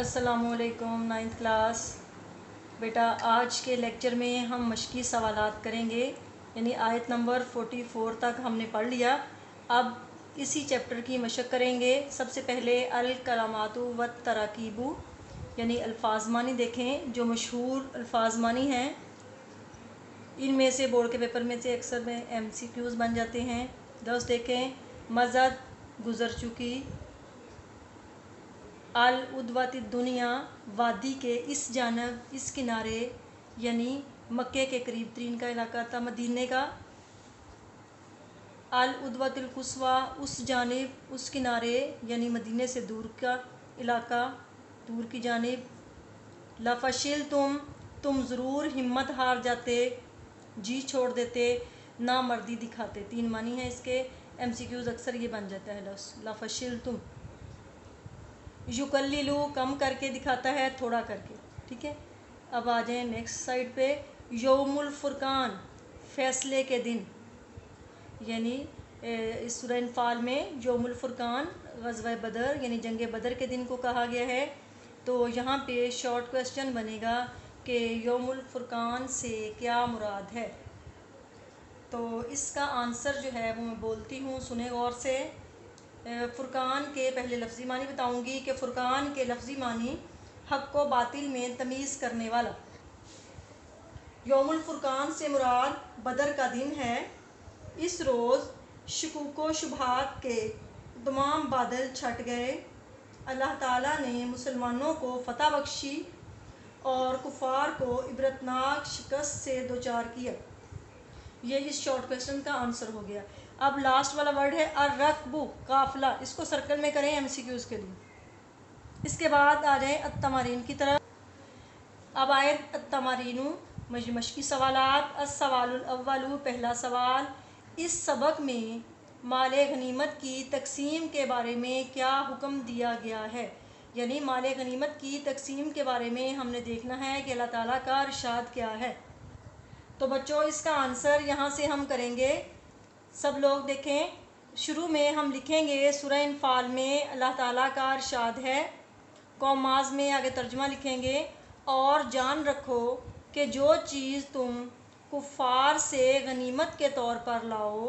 السلام علیکم 9th class بیٹا، آج کے لیکچر میں ہم مشقی سوالات کریں گے، یعنی آیت نمبر 44 تک ہم نے پڑھ لیا۔ اب اسی چیپٹر کی مشق کریں گے۔ سب سے پہلے الکلمات والتراکیب یعنی الفاظ معنی دیکھیں، جو مشہور الفاظ معنی ہیں، ان میں سے بورڈ کے پیپر میں سے اکثر میں MCQs بن جاتے ہیں۔ لفظ دیکھیں، مزد گزر چکی، العدوۃ الدنیا وادی کے اس جانب، اس کنارے، یعنی مکے کے قریب ترین کا علاقہ تھا مدینے کا۔ العدوۃ القصویٰ اس جانب، اس کنارے، یعنی مدینے سے دور کا علاقہ، دور کی جانب۔ لفشلتم تم ضرور ہمت ہار جاتے، جی چھوڑ دیتے، نامردی دکھاتے۔ 3 معنی ہیں اس کے، MCQs اکثر یہ بن جاتا ہے لفظ لفشلتم۔ یقللو کم کر کے دکھاتا ہے، تھوڑا کر کے، ٹھیک ہے۔ اب آ جائیں نیکسٹ سائڈ پہ۔ یوم الفرقان فیصلے کے دن، یعنی اس سورہ انفال میں یوم الفرقان غزوہ بدر یعنی جنگ بدر کے دن کو کہا گیا ہے۔ تو یہاں پہ شارٹ کویسچن بنے گا کہ یوم الفرقان سے کیا مراد ہے۔ تو اس کا آنسر جو ہے وہ میں بولتی ہوں، سنیں غور سے۔ فرقان کے پہلے لفظی معنی بتاؤں گی کہ فرقان کے لفظی معنی حق و باطل میں تمیز کرنے والا۔ یوم الفرقان سے مراد بدر کا دن ہے۔ اس روز شکوک و شبہات کے تمام بادل چھٹ گئے، اللہ تعالیٰ نے مسلمانوں کو فتح بخشی اور کفار کو عبرتناک شکست سے دوچار کیا۔ یہ اس شارٹ کویسچن کا آنسر ہو گیا۔ اب لاسٹ والا ورڈ ہے الرکب، قافلہ، اس کو سرکل میں کریں MCQs کے لیے۔ اس کے بعد آ جائیں التمارین کی طرف۔ اب آئے التمارین مشقی سوالات۔ السوال الاول، پہلا سوال، اس سبق میں مال غنیمت کی تقسیم کے بارے میں کیا حکم دیا گیا ہے؟ یعنی مال غنیمت کی تقسیم کے بارے میں ہم نے دیکھنا ہے کہ اللہ تعالیٰ کا ارشاد کیا ہے۔ تو بچوں اس کا آنسر یہاں سے ہم کریں گے۔ سب لوگ دیکھیں، شروع میں ہم لکھیں گے سورہ انفال میں اللہ تعالیٰ کا ارشاد ہے، کوماز میں آگے ترجمہ لکھیں گے، اور جان رکھو کہ جو چیز تم کفار سے غنیمت کے طور پر لاؤ،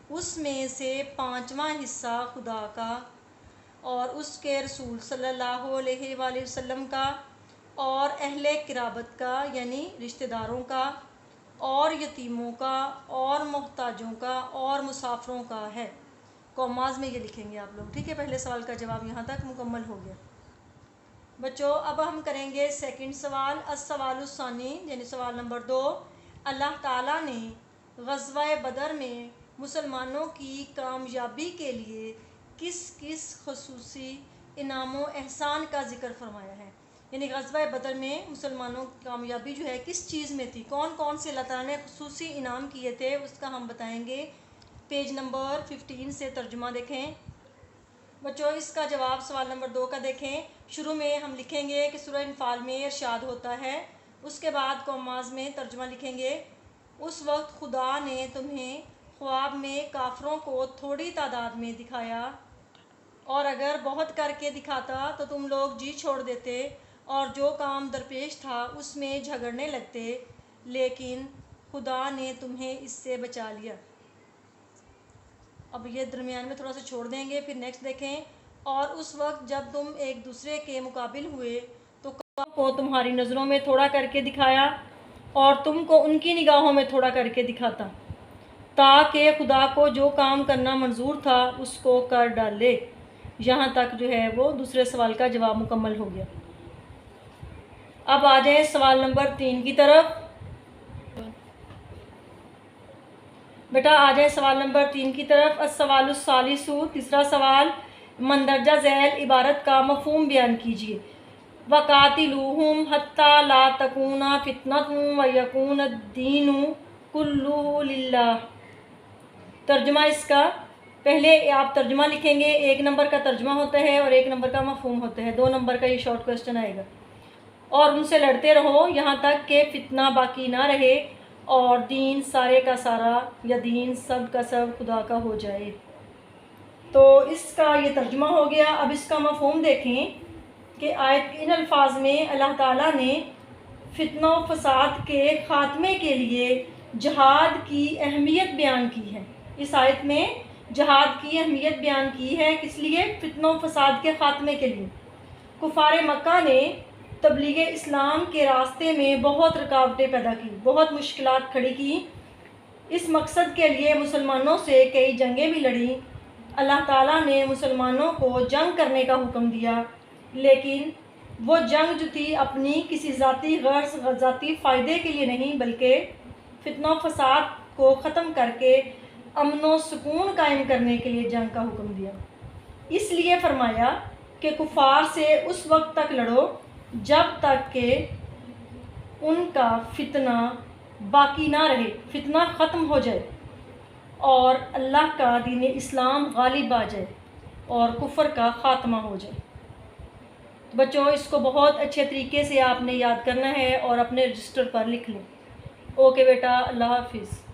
اس میں سے 5واں حصہ خدا کا اور اس کے رسول صلی اللہ علیہ وآلہ وسلم کا اور اہل قرابت کا یعنی رشتہ داروں کا اور یتیموں کا اور محتاجوں کا اور مسافروں کا ہے۔ کوماز میں یہ لکھیں گے آپ لوگ، ٹھیک ہے۔ پہلے سوال کا جواب یہاں تک مکمل ہو گیا۔ بچوں اب ہم کریں گے سیکنڈ سوال۔ السوال الثانی یعنی سوال نمبر 2، اللہ تعالیٰ نے غزوہ بدر میں مسلمانوں کی کامیابی کے لیے کس کس خصوصی انعام و احسان کا ذکر فرمایا ہے؟ یعنی غزوہ بدر میں مسلمانوں کی کامیابی جو ہے کس چیز میں تھی، کون کون سے اللہ تعالیٰ نے خصوصی انعام کیے تھے، اس کا ہم بتائیں گے۔ پیج نمبر 15 سے ترجمہ دیکھیں۔ بچوں اس کا جواب سوال نمبر 2 کا دیکھیں۔ شروع میں ہم لکھیں گے کہ سورہ انفال میں ارشاد ہوتا ہے، اس کے بعد کوماز میں ترجمہ لکھیں گے۔ اس وقت خدا نے تمہیں خواب میں کافروں کو تھوڑی تعداد میں دکھایا، اور اگر بہت کر کے دکھاتا تو تم لوگ جی چھوڑ دیتے اور جو کام درپیش تھا اس میں جھگڑنے لگتے، لیکن خدا نے تمہیں اس سے بچا لیا۔ اب یہ درمیان میں تھوڑا سا چھوڑ دیں گے، پھر نیکسٹ دیکھیں۔ اور اس وقت جب تم ایک دوسرے کے مقابل ہوئے تو کافروں کو تمہاری نظروں میں تھوڑا کر کے دکھایا اور تم کو ان کی نگاہوں میں تھوڑا کر کے دکھاتا، تاکہ خدا کو جو کام کرنا منظور تھا اس کو کر ڈالے۔ یہاں تک جو ہے وہ دوسرے سوال کا جواب مکمل ہو گیا۔ اب آ جائیں سوال نمبر 3 کی طرف۔ بیٹا آ جائیں سوال نمبر 3 کی طرف۔ السوال الثالث، تیسرا سوال، مندرجہ ذیل عبارت کا مفہوم بیان کیجیے۔ وَقَاتِلُوهُمْ حَتَّى لَا تَكُونَ فِتْنَةٌ وَيَكُونَ الدِّينُ كُلُّهُ لِلَّهِ۔ ترجمہ اس کا، پہلے آپ ترجمہ لکھیں گے، 1 نمبر کا ترجمہ ہوتا ہے اور 1 نمبر کا مفہوم ہوتا ہے، 2 نمبر کا یہ شارٹ کویسچن آئے گا، اور ان سے لڑتے رہو یہاں تک کہ فتنہ باقی نہ رہے اور دین سارے کا سارا یا دین سب کا سب خدا کا ہو جائے۔ تو اس کا یہ ترجمہ ہو گیا۔ اب اس کا مفہوم دیکھیں کہ آیت کے ان الفاظ میں اللہ تعالیٰ نے فتنہ و فساد کے خاتمے کے لیے جہاد کی اہمیت بیان کی ہے۔ اس آیت میں جہاد کی اہمیت بیان کی ہے، کس لیے؟ فتنہ و فساد کے خاتمے کے لیے۔ کفار مکہ نے تبلیغ اسلام کے راستے میں بہت رکاوٹیں پیدا کی، بہت مشکلات کھڑی کی۔ اس مقصد کے لیے مسلمانوں سے کئی جنگیں بھی لڑیں۔ اللہ تعالیٰ نے مسلمانوں کو جنگ کرنے کا حکم دیا، لیکن وہ جنگ جو تھی اپنی کسی ذاتی غرض، ذاتی فائدے کے لیے نہیں، بلکہ فتنہ و فساد کو ختم کر کے امن و سکون قائم کرنے کے لیے جنگ کا حکم دیا۔ اس لیے فرمایا کہ کفار سے اس وقت تک لڑو جب تک کہ ان کا فتنہ باقی نہ رہے، فتنہ ختم ہو جائے اور اللہ کا دین اسلام غالب آ جائے اور کفر کا خاتمہ ہو جائے۔ بچوں، اس کو بہت اچھے طریقے سے آپ نے یاد کرنا ہے اور اپنے رجسٹر پر لکھ لیں۔ اوکے بیٹا، اللہ حافظ۔